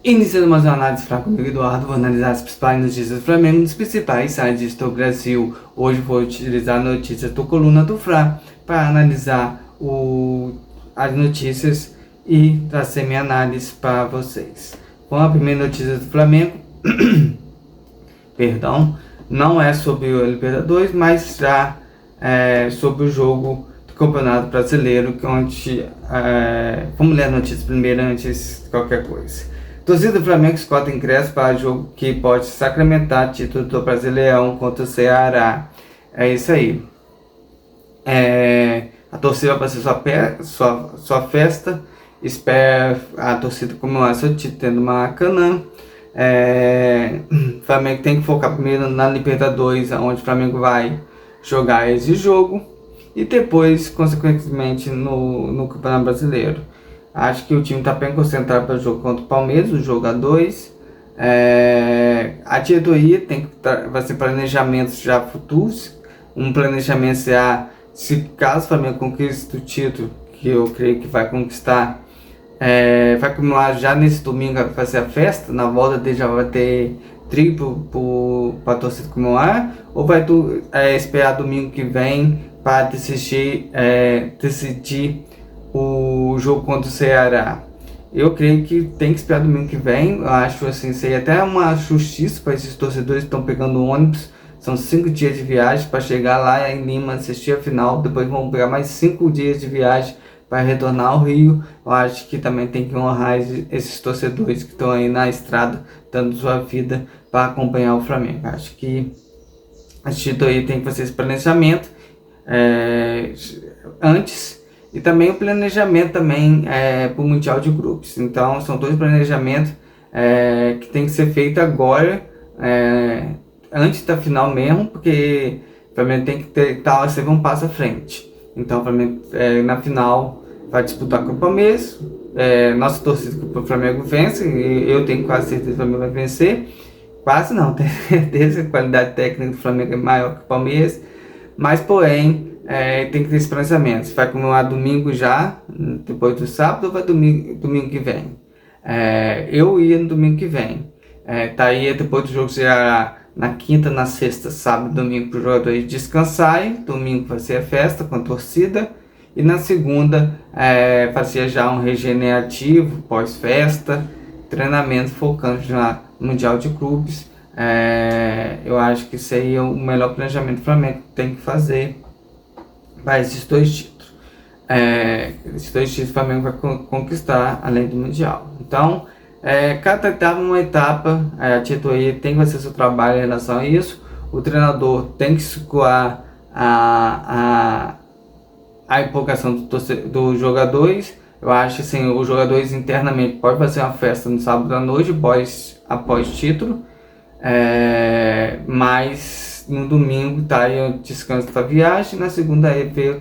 Iniciando mais uma análise fraca comigo, Eduardo, vou analisar as principais notícias do Flamengo nos principais sites do Brasil. Hoje vou utilizar notícias do Coluna do Fla para analisar as notícias e trazer minha análise para vocês. Bom, a primeira notícia do Flamengo, perdão, não é sobre o Libertadores, mas já é sobre o jogo do Campeonato Brasileiro, que onde vamos ler a notícia primeiro antes de qualquer coisa. Torcida do Flamengo escota ingresso para jogo que pode sacramentar título do Brasileirão contra o Ceará. É isso aí. A torcida vai fazer sua festa. Espera a torcida comemorar seu título tendo uma Maracanã. O Flamengo tem que focar primeiro na Libertadores, onde o Flamengo vai jogar esse jogo. E depois, consequentemente, no Campeonato Brasileiro. Acho que o time está bem concentrado para o jogo contra o Palmeiras, o jogo A2. A diretoria vai ser planejamentos já futuros. Um planejamento será, se caso o Flamengo conquiste o título, que eu creio que vai conquistar, vai comemorar já nesse domingo, vai fazer a festa. Na volta dele já vai ter triplo para a torcida comemorar, ou vai esperar domingo que vem para decidir o jogo contra o Ceará. Eu creio que tem que esperar domingo que vem. Eu acho assim, seria até uma justiça para esses torcedores que estão pegando ônibus. São 5 dias de viagem para chegar lá em Lima, assistir a final. Depois vão pegar mais 5 dias de viagem para retornar ao Rio. Eu acho que também tem que honrar esses torcedores que estão aí na estrada, dando sua vida para acompanhar o Flamengo. Acho que a diretoria tem que fazer esse planejamento antes. E também o planejamento também para o Mundial de Grupos. Então, são dois planejamentos que tem que ser feito agora, antes da final mesmo, porque o Flamengo tem que ter sempre um passo à frente. Então, o Flamengo na final vai disputar com o Palmeiras. Nossa torcida que o Flamengo vence, eu tenho quase certeza que o Flamengo vai vencer. Quase não, tenho certeza que a qualidade técnica do Flamengo é maior que o Palmeiras. Mas, porém, tem que ter esse planejamento. Você vai comemorar domingo já, depois do sábado, ou vai domingo que vem? Eu ia no domingo que vem. Ia depois do jogo já na quinta, na sexta, sábado, domingo para os jogadores descansarem. Domingo vai ser a festa com a torcida. E na segunda fazia já um regenerativo, pós-festa, treinamento focando já no Mundial de Clubes. Eu acho que seria o melhor planejamento que o Flamengo tem que fazer para esses dois títulos. Esses dois títulos o Flamengo vai conquistar além do Mundial. Então, cada etapa é uma etapa. A diretoria tem que fazer seu trabalho em relação a isso. O treinador tem que segurar a empolgação dos jogadores. Eu acho que assim, os jogadores internamente podem fazer uma festa no sábado à noite, após título. Mas no domingo aí o descanso da viagem, na segunda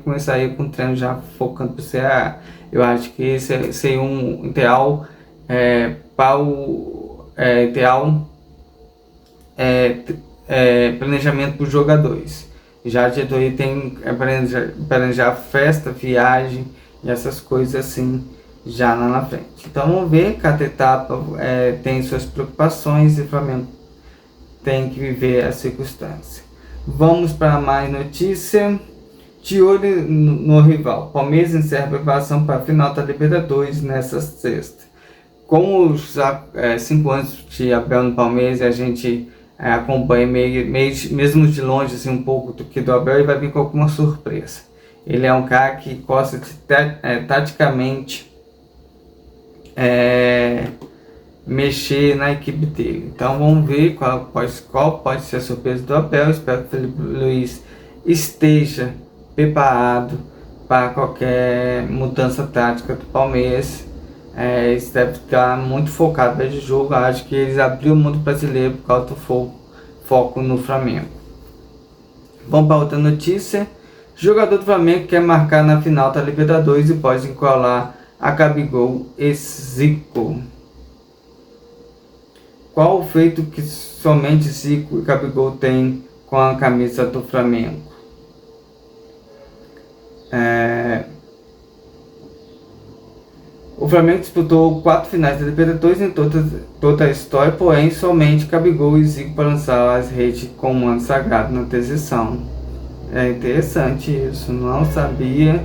começar aí com o treino já focando para o Ceará. Eu acho que esse seria um ideal para o planejamento para os jogadores. Já a diretoria tem que planejar festa, viagem e essas coisas assim já lá na frente. Então vamos ver, cada etapa tem suas preocupações e o Flamengo tem que viver a circunstância. Vamos para mais notícia. De olho no rival. Palmeiras encerra a preparação para a final da Libertadores nessa sexta. Como já 5 anos de Abel no Palmeiras, a gente acompanha mesmo de longe assim, um pouco do que do Abel, e vai vir com alguma surpresa. Ele é um cara que gosta de taticamente mexer na equipe dele. Então vamos ver qual pode ser a surpresa do Abel. Espero que o Felipe Luiz esteja preparado para qualquer mudança tática do Palmeiras. Eles devem estar muito focados nesse jogo. Acho que eles abriram o mundo brasileiro por causa do foco no Flamengo. Vamos para outra notícia. Jogador do Flamengo quer marcar na final da Libertadores e pode encolar a Gabigol e Zico. Qual o feito que somente Zico e Gabigol têm com a camisa do Flamengo? O Flamengo disputou 4 finais da Libertadores em toda a história, porém somente Gabigol e Zico para lançar as redes com o manto sagrado na transição. É interessante isso, não sabia.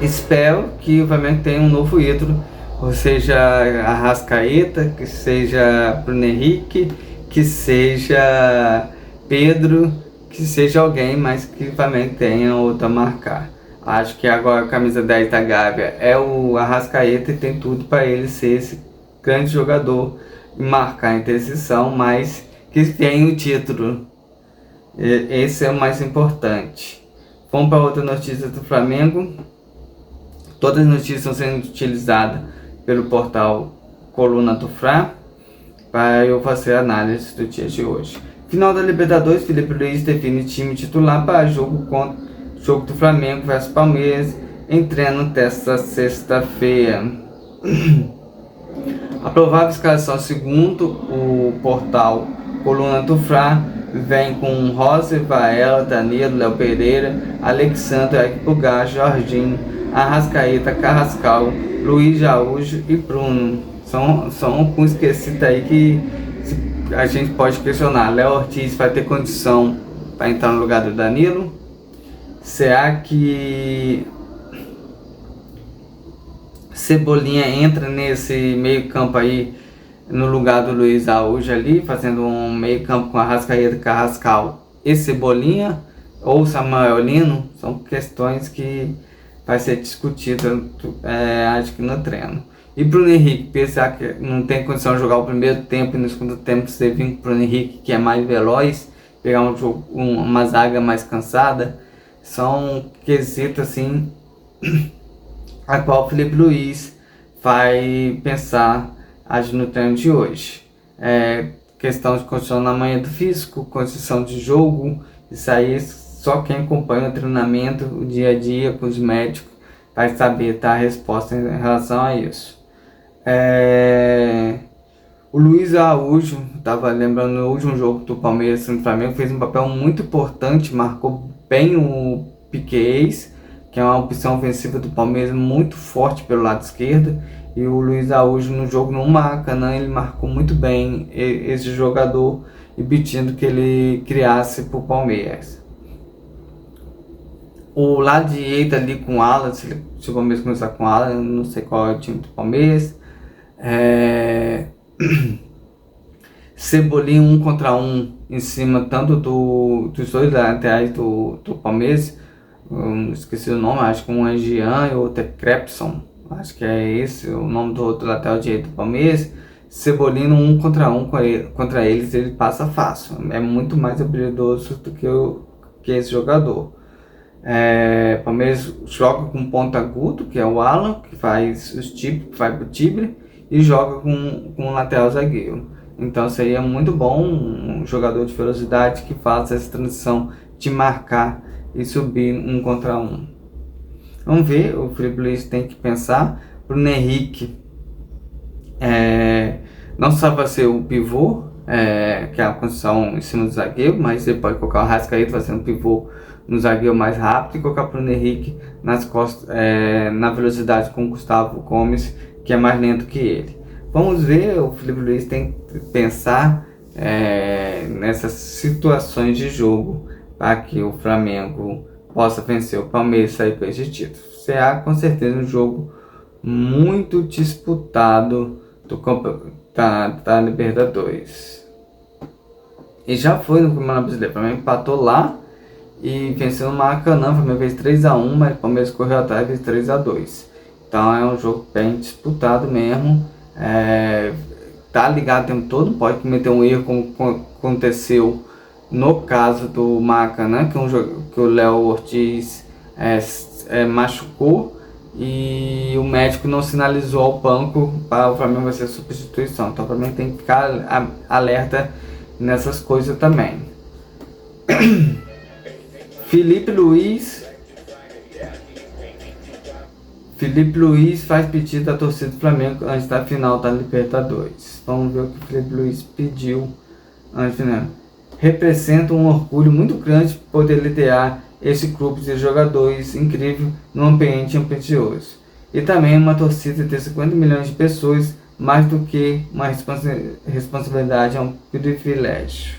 Espero que o Flamengo tenha um novo ídolo, ou seja, Arrascaeta, que seja Bruno Henrique, que seja Pedro, que seja alguém, mas que o Flamengo tenha outro a marcar. Acho que agora a camisa 10 da Gávea é o Arrascaeta e tem tudo para ele ser esse grande jogador e marcar a interseção, mas que tenha o título. Esse é o mais importante. Vamos para outra notícia do Flamengo. Todas as notícias estão sendo utilizadas pelo portal Coluna do Fla para eu fazer a análise do dia de hoje. Final da Libertadores, Felipe Luiz define time titular para jogo do Flamengo versus Palmeiras em treino desta sexta-feira. A provável escalação, segundo o portal Coluna do Fla, vem com Rosa, Vaela, Danilo, Léo Pereira, Alexandre, Eric Pulgar, Jorginho, Arrascaeta, Carrascal, Luiz Araújo e Bruno. São alguns esquecidos aí que a gente pode questionar. Léo Ortiz vai ter condição para entrar no lugar do Danilo? Será que Cebolinha entra nesse meio campo aí no lugar do Luiz Araújo ali, fazendo um meio campo com Arrascaeta, Carrascal e Cebolinha? Ou Samuel Lino? São questões que vai ser discutido, acho que no treino. E Bruno Henrique, pensar que não tem condição de jogar o primeiro tempo e no segundo tempo você vir com o Bruno Henrique, que é mais veloz, pegar uma zaga mais cansada, são quesitos assim a qual o Felipe Luiz vai pensar no treino de hoje. Questão de condicionamento físico, condição de jogo, isso aí só quem acompanha o treinamento, o dia a dia com os médicos, vai saber dar a resposta em relação a isso. O Luiz Araújo, estava lembrando no último jogo do Palmeiras no Flamengo, fez um papel muito importante, marcou bem o Piquerez, que é uma opção ofensiva do Palmeiras muito forte pelo lado esquerdo, e o Luiz Araújo no jogo no Maracanã, ele marcou muito bem esse jogador, impedindo que ele criasse para o Palmeiras. O lado direito ali com o Alan, se o Palmeiras começar com o Alan, eu não sei qual é o time do Palmeiras. Cebolinha 1 contra 1 em cima tanto dos dois laterais do Palmeiras. Eu esqueci o nome, acho que um é Jean e o outro é Crepson. Acho que é esse o nome do outro lateral direito do Palmeiras. Cebolinha 1 contra 1 contra eles, ele passa fácil. É muito mais habilidoso do que esse jogador. Palmeiras joga com ponta agudo, que é o Alan, que faz os tipos, que vai pro Tibre, e joga com um lateral zagueiro. Então seria muito bom um jogador de velocidade que faça essa transição de marcar e subir 1 contra 1. Vamos ver, o Felipe Luiz tem que pensar. Bruno Henrique não só vai ser o pivô, que é a construção em cima do zagueiro, mas ele pode colocar o Arrascaeta fazendo o pivô no zagueiro mais rápido e colocar o Bruno Henrique nas costas, na velocidade com o Gustavo Gomes, que é mais lento que ele. Vamos ver, o Felipe Luiz tem que pensar nessas situações de jogo para que o Flamengo possa vencer o Palmeiras e sair com esse título. Será com certeza um jogo muito disputado da Libertadores. E já foi no Campeonato Brasileiro, o Flamengo empatou lá e venceu no Maracanã. O Flamengo fez 3-1, mas o Palmeiras correu atrás e fez 3-2. Então é um jogo bem disputado mesmo. Tá ligado o tempo todo, pode cometer um erro como aconteceu no caso do Maracanã, que o Léo Ortiz machucou e o médico não sinalizou ao banco para o Flamengo fazer a substituição. Então o Flamengo tem que ficar alerta nessas coisas também. Felipe Luiz faz pedido à torcida do Flamengo antes da final da Libertadores. Vamos ver o que o Felipe Luiz pediu antes da final. Representa um orgulho muito grande poder liderar esse grupo de jogadores incrível no ambiente ambicioso. E também uma torcida de 50 milhões de pessoas, mais do que uma responsabilidade, é um privilégio.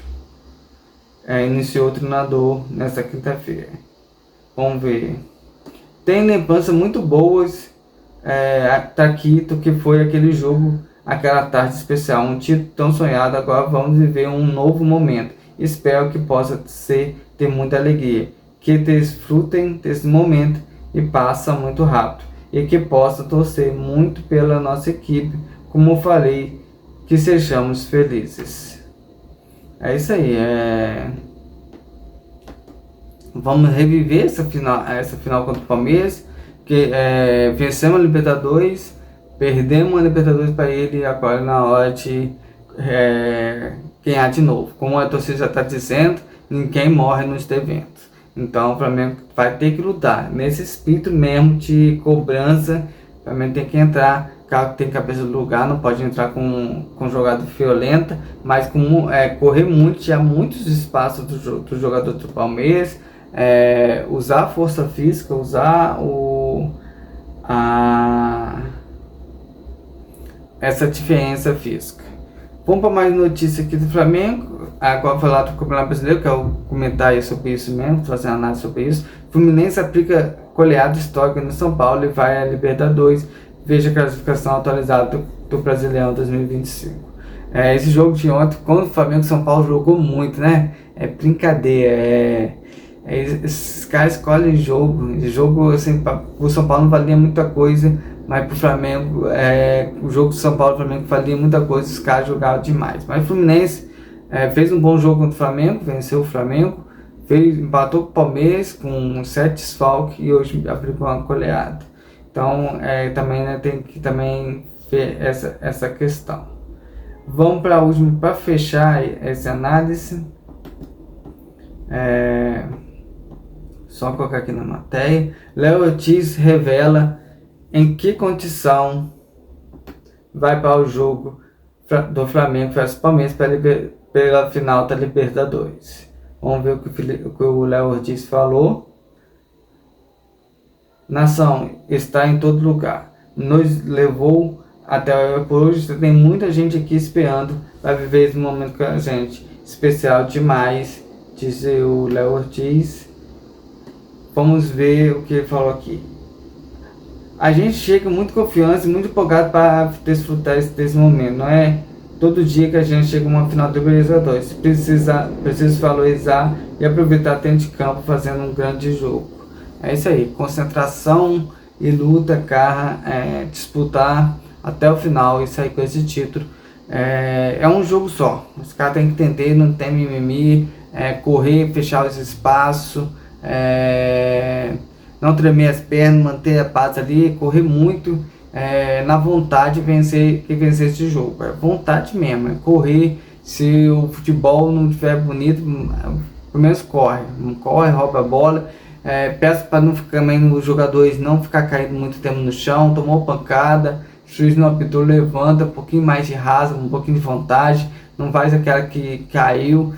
Iniciou o treinador nesta quinta-feira. Vamos ver. Tem lembranças muito boas Taquito, que foi aquele jogo, aquela tarde especial, um título tão sonhado. Agora vamos viver um novo momento. Espero que possa ter muita alegria, que desfrutem desse momento e passa muito rápido, e que possa torcer muito pela nossa equipe, como eu falei, que sejamos felizes. É isso aí, vamos reviver essa final contra o Palmeiras, que vencemos a Libertadores, perdemos a Libertadores para ele, e agora na hora de ganhar de novo. Como a torcida já está dizendo, ninguém morre nos eventos. Então o Flamengo vai ter que lutar nesse espírito mesmo de cobrança. O Flamengo tem que entrar, tem cabeça no lugar, não pode entrar com jogada violenta, mas correr muito, tirar muitos espaços do jogador do Palmeiras, usar a força física, usar essa diferença física. Vamos para mais notícias aqui do Flamengo. Agora falar do Campeonato Brasileiro, que eu comentar sobre isso mesmo, fazer uma análise sobre isso. Fluminense aplica goleada histórica no São Paulo e vai à Libertadores. Veja a classificação atualizada do Brasileirão 2025. Esse jogo de ontem, quando o Flamengo e São Paulo jogou muito, né? É brincadeira. Esses caras escolhem jogo assim, o São Paulo não valia muita coisa, mas pro Flamengo, o jogo do São Paulo e Flamengo valia muita coisa, os caras jogavam demais. Mas o Fluminense fez um bom jogo contra o Flamengo, venceu o Flamengo, empatou com o Palmeiras com 7 desfalques e hoje aplicou uma goleada. Então também tem que também ver essa questão. Vamos para a última, para fechar essa análise. Só colocar aqui na matéria. Léo Ortiz revela em que condição vai para o jogo do Flamengo versus Palmeiras pela final da Libertadores. Vamos ver o que o Léo Ortiz falou. Nação está em todo lugar. Nos levou até o aeroporto. Hoje tem muita gente aqui esperando para viver esse momento com a gente. Especial demais, diz o Léo Ortiz. Vamos ver o que ele falou aqui. A gente chega muito confiante e muito empolgado para desfrutar desse momento. Não é todo dia que a gente chega a uma final do Libertadores. Precisa valorizar e aproveitar tempo de campo fazendo um grande jogo. É isso aí. Concentração e luta, disputar até o final e sair com esse título. É um jogo só. Os caras têm que entender, não tem mimimi. Correr, fechar os espaços. Não tremer as pernas, manter a paz ali, correr muito, na vontade de vencer esse jogo. É vontade mesmo, correr. Se o futebol não estiver bonito, pelo menos corre, rouba a bola. Peço para não ficar os jogadores não ficar caindo muito tempo no chão, tomou pancada, o juiz não apitou, levanta, um pouquinho mais de raça, um pouquinho de vontade, não faz aquela que caiu.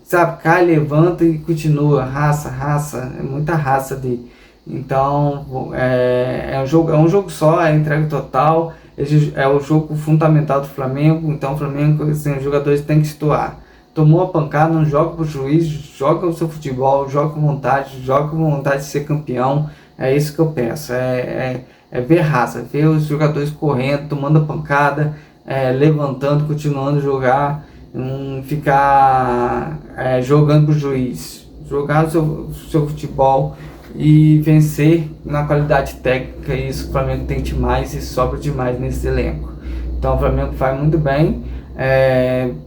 Sabe, cai, levanta e continua. Raça, é muita raça ali. Então, é um jogo só, é entrega total. É o jogo fundamental do Flamengo. Então, o Flamengo, assim, os jogadores têm que situar. Tomou a pancada, não joga pro juiz, joga o seu futebol, joga com vontade de ser campeão. É isso que eu peço. Ver raça, ver os jogadores correndo, tomando a pancada, levantando, continuando a jogar. Não ficar jogando pro juiz, jogar o seu futebol e vencer na qualidade técnica. Isso o Flamengo tem demais e sobra demais nesse elenco. Então o Flamengo faz muito bem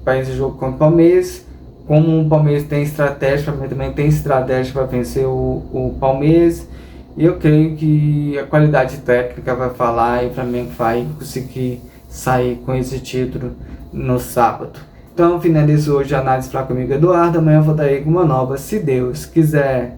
para esse jogo contra o Palmeiras. Como o Palmeiras tem estratégia, o Flamengo também tem estratégia para vencer o Palmeiras. E eu creio que a qualidade técnica vai falar e o Flamengo vai conseguir sair com esse título no sábado. Então, finalizo hoje a análise para comigo, Eduardo. Amanhã eu voltarei com uma nova, se Deus quiser.